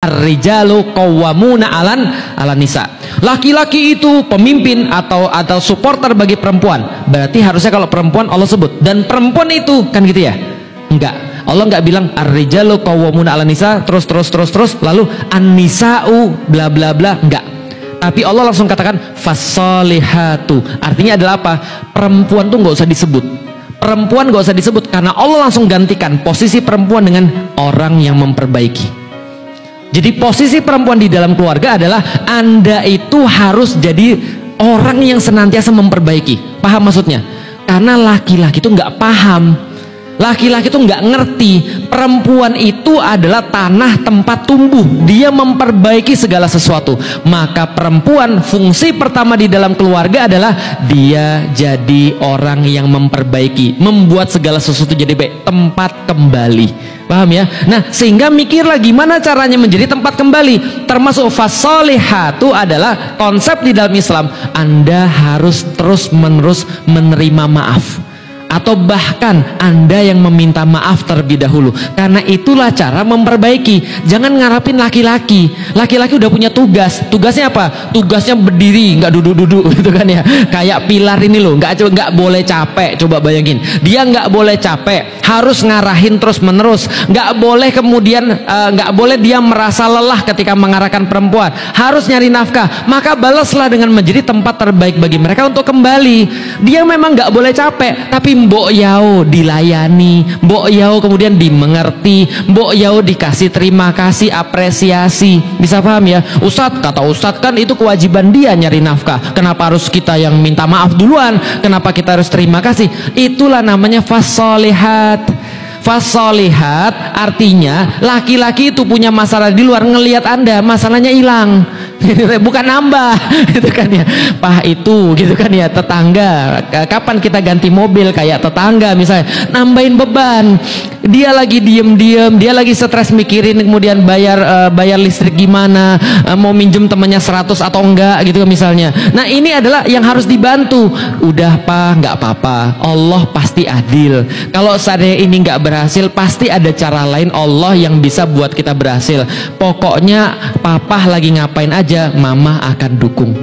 Ar-rijalu qawwamuna 'alan nisa. Laki-laki itu pemimpin atau supporter bagi perempuan. Berarti harusnya kalau perempuan Allah sebut, dan perempuan itu kan gitu ya? Enggak. Allah enggak bilang ar-rijalu qawwamuna 'alan nisa terus lalu an-nisa'u bla bla bla, enggak. Tapi Allah langsung katakan fasolihatu. Artinya adalah apa? Perempuan tuh nggak usah disebut. Perempuan nggak usah disebut karena Allah langsung gantikan posisi perempuan dengan orang yang memperbaiki. Jadi posisi perempuan di dalam keluarga adalah Anda itu harus jadi orang yang senantiasa memperbaiki. Paham maksudnya? Karena laki-laki itu nggak paham. Laki-laki itu nggak ngerti. Perempuan itu adalah tanah tempat tumbuh. Dia memperbaiki segala sesuatu. Maka perempuan fungsi pertama di dalam keluarga adalah dia jadi orang yang memperbaiki, membuat segala sesuatu jadi baik, tempat kembali. Paham ya? Nah, sehingga mikirlah gimana caranya menjadi tempat kembali. Termasuk fasolihatu adalah konsep di dalam Islam. Anda harus terus-menerus menerima maaf. Atau bahkan Anda yang meminta maaf terlebih dahulu. Karena itulah cara memperbaiki. Jangan ngarapin laki-laki. Laki-laki udah punya tugas. Tugasnya apa? Tugasnya berdiri, nggak duduk-duduk gitu kan ya. Kayak pilar ini loh, nggak boleh capek. Coba bayangin. Dia nggak boleh capek, harus ngarahin terus-menerus. Nggak boleh kemudian nggak boleh dia merasa lelah ketika mengarahkan perempuan. Harus nyari nafkah. Maka balaslah dengan menjadi tempat terbaik bagi mereka untuk kembali. Dia memang nggak boleh capek, tapi mbok yao dilayani, mbok yao kemudian dimengerti, mbok yao dikasih terima kasih, apresiasi. Bisa paham ya? Ustadz, kata Ustadz kan itu kewajiban dia nyari nafkah. Kenapa harus kita yang minta maaf duluan? Kenapa kita harus terima kasih? Itulah namanya fasolihat. Fasolihat artinya laki-laki itu punya masalah di luar, ngelihat Anda masalahnya hilang, bukan nambah, gitu kan ya. Pah itu, gitu kan ya, tetangga. Kapan kita ganti mobil kayak tetangga misalnya, nambahin beban. Dia lagi diem-diem, dia lagi stres mikirin kemudian bayar listrik gimana, mau minjem temannya 100 atau enggak gitu misalnya. Nah ini adalah yang harus dibantu. Udah Pak, nggak apa-apa. Allah pasti adil. Kalau seandainya ini nggak berhasil, pasti ada cara lain Allah yang bisa buat kita berhasil. Pokoknya Papa lagi ngapain aja, Mama akan dukung.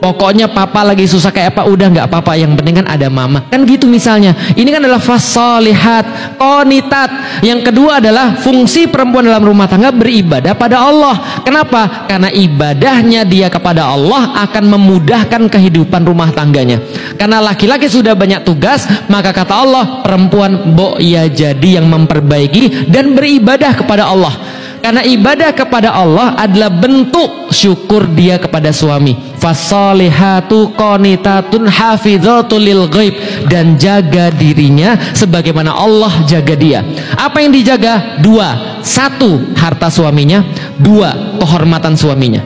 Pokoknya Papa lagi susah kayak apa, udah nggak apa-apa, yang penting kan ada Mama. Kan gitu misalnya. Ini kan adalah fasolihat, qonitat. Yang kedua adalah fungsi perempuan dalam rumah tangga beribadah pada Allah. Kenapa? Karena ibadahnya dia kepada Allah akan memudahkan kehidupan rumah tangganya. Karena laki-laki sudah banyak tugas, maka kata Allah, perempuan mbok ya jadi yang memperbaiki dan beribadah kepada Allah. Karena ibadah kepada Allah adalah bentuk syukur dia kepada suami. Fasolihatu qonitatun hafidhatul lil ghaib, dan jaga dirinya sebagaimana Allah jaga dia. Apa yang dijaga? Dua. Satu, harta suaminya. Dua, kehormatan suaminya.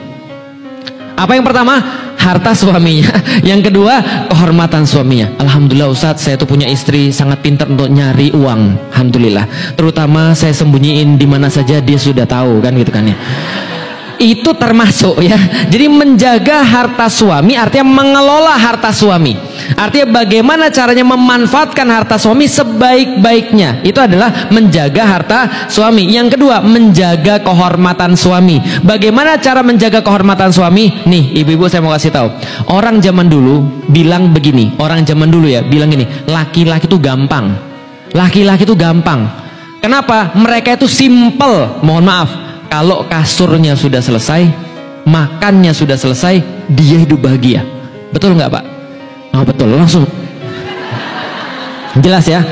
Apa yang pertama? Harta suaminya. Yang kedua, kehormatan suaminya. Alhamdulillah Ustadz, saya tuh punya istri sangat pintar untuk nyari uang. Alhamdulillah. Terutama saya sembunyiin di mana saja dia sudah tahu, kan gitu kan ya. Itu termasuk ya. Jadi menjaga harta suami artinya mengelola harta suami. Artinya bagaimana caranya memanfaatkan harta suami sebaik-baiknya. Itu adalah menjaga harta suami. Yang kedua, menjaga kehormatan suami. Bagaimana cara menjaga kehormatan suami? Nih, ibu-ibu saya mau kasih tahu. Orang zaman dulu bilang begini. Orang zaman dulu ya bilang gini, laki-laki itu gampang. Laki-laki itu gampang. Kenapa? Mereka itu simple. Mohon maaf. Kalau kasurnya sudah selesai, makannya sudah selesai, dia hidup bahagia. Betul nggak Pak? Oh betul, langsung. Jelas ya.